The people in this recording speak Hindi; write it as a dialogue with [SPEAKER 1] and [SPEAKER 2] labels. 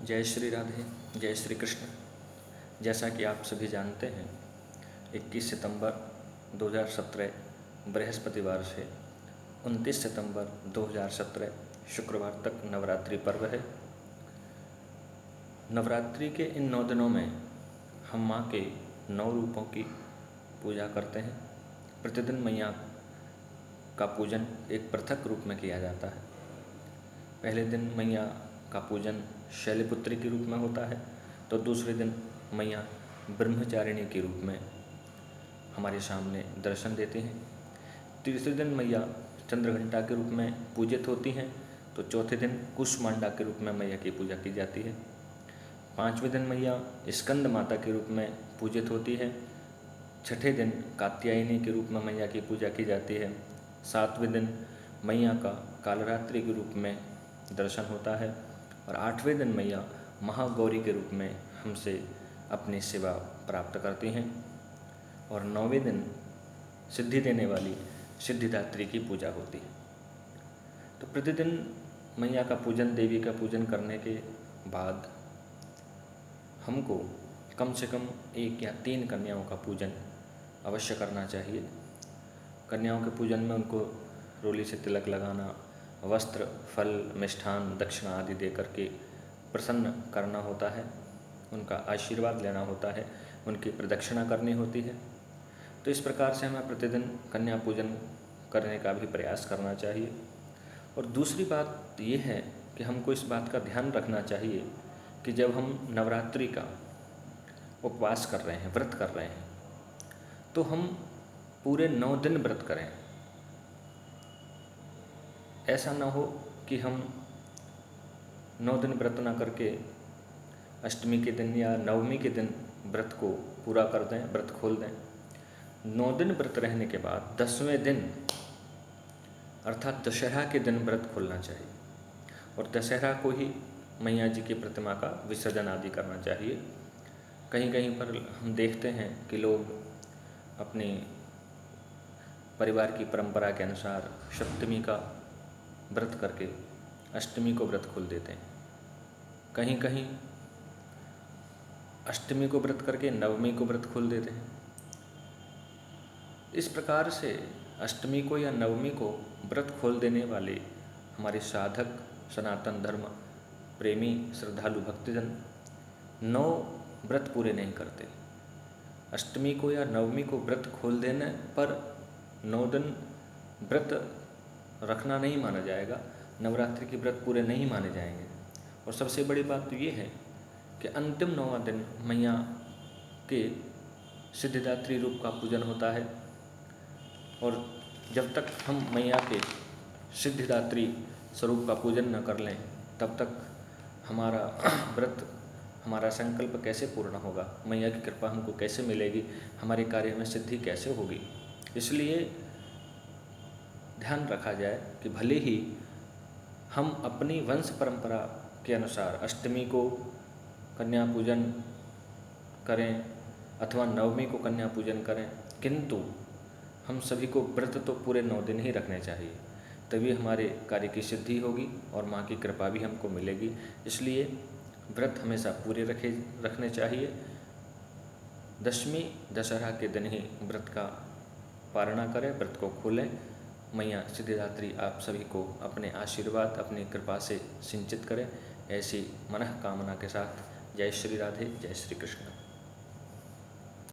[SPEAKER 1] जय श्री राधे, जय श्री कृष्ण। जैसा कि आप सभी जानते हैं, 21 सितंबर 2017 बृहस्पतिवार से 29 सितंबर 2017 शुक्रवार तक नवरात्रि पर्व है। नवरात्रि के इन 9 दिनों में हम माँ के 9 रूपों की पूजा करते हैं। प्रतिदिन मैया का पूजन एक पृथक रूप में किया जाता है। पहले दिन मैया का पूजन शैलपुत्री के रूप में होता है, तो दूसरे दिन मैया ब्रह्मचारिणी के रूप में हमारे सामने दर्शन देती हैं। तीसरे दिन मैया चंद्रघंटा के रूप में पूजित होती हैं, तो चौथे दिन कुष्मांडा के रूप में मैया की पूजा की जाती है। पाँचवें दिन मैया स्कंद माता के रूप में पूजित होती है। छठे दिन कात्यायनी के रूप में मैया की पूजा की जाती है। सातवें दिन मैया का कालरात्रि के रूप में दर्शन होता है और आठवें दिन मैया महागौरी के रूप में हमसे अपनी सेवा प्राप्त करती हैं और 9वें दिन सिद्धि देने वाली सिद्धिदात्री की पूजा होती है। तो प्रतिदिन मैया का पूजन, देवी का पूजन करने के बाद हमको कम से कम 1 या 3 कन्याओं का पूजन अवश्य करना चाहिए। कन्याओं के पूजन में उनको रोली से तिलक लगाना, वस्त्र, फल, मिष्ठान, दक्षिणा आदि दे करके प्रसन्न करना होता है, उनका आशीर्वाद लेना होता है, उनकी प्रदक्षिणा करनी होती है। तो इस प्रकार से हमें प्रतिदिन कन्या पूजन करने का भी प्रयास करना चाहिए। और दूसरी बात ये है कि हमको इस बात का ध्यान रखना चाहिए कि जब हम नवरात्रि का उपवास कर रहे हैं, व्रत कर रहे हैं, तो हम पूरे 9 दिन व्रत करें। ऐसा ना हो कि हम 9 दिन व्रत ना करके अष्टमी के दिन या नवमी के दिन व्रत को पूरा कर दें, व्रत खोल दें। 9 दिन व्रत रहने के बाद 10वें दिन अर्थात दशहरा के दिन व्रत खोलना चाहिए और दशहरा को ही मैया जी की प्रतिमा का विसर्जन आदि करना चाहिए। कहीं कहीं पर हम देखते हैं कि लोग अपने परिवार की परंपरा के अनुसार सप्तमी का व्रत करके अष्टमी को व्रत खोल देते हैं। कहीं कहीं अष्टमी को व्रत करके नवमी को व्रत खोल देते हैं। इस प्रकार से अष्टमी को या नवमी को व्रत खोल देने वाले हमारे साधक, सनातन धर्म प्रेमी, श्रद्धालु भक्तजन 9 व्रत पूरे नहीं करते। अष्टमी को या नवमी को व्रत खोल देने पर 9 दिन व्रत रखना नहीं माना जाएगा, नवरात्रि के व्रत पूरे नहीं माने जाएंगे। और सबसे बड़ी बात तो ये है कि अंतिम 9वां दिन मैया के सिद्धिदात्री रूप का पूजन होता है और जब तक हम मैया के सिद्धिदात्री स्वरूप का पूजन न कर लें, तब तक हमारा व्रत, हमारा संकल्प कैसे पूर्ण होगा, मैया की कृपा हमको कैसे मिलेगी, हमारे कार्य में सिद्धि कैसे होगी। इसलिए ध्यान रखा जाए कि भले ही हम अपनी वंश परंपरा के अनुसार अष्टमी को कन्या पूजन करें अथवा नवमी को कन्या पूजन करें, किंतु हम सभी को व्रत तो पूरे 9 दिन ही रखने चाहिए, तभी हमारे कार्य की सिद्धि होगी और माँ की कृपा भी हमको मिलेगी। इसलिए व्रत हमेशा पूरे रखने चाहिए। दशमी दशहरा के दिन ही व्रत का पारणा करें, व्रत को खोलें। मैया सिद्धिदात्री आप सभी को अपने आशीर्वाद, अपनी कृपा से सिंचित करें। ऐसी मनः कामना के साथ जय श्री राधे, जय श्री कृष्ण।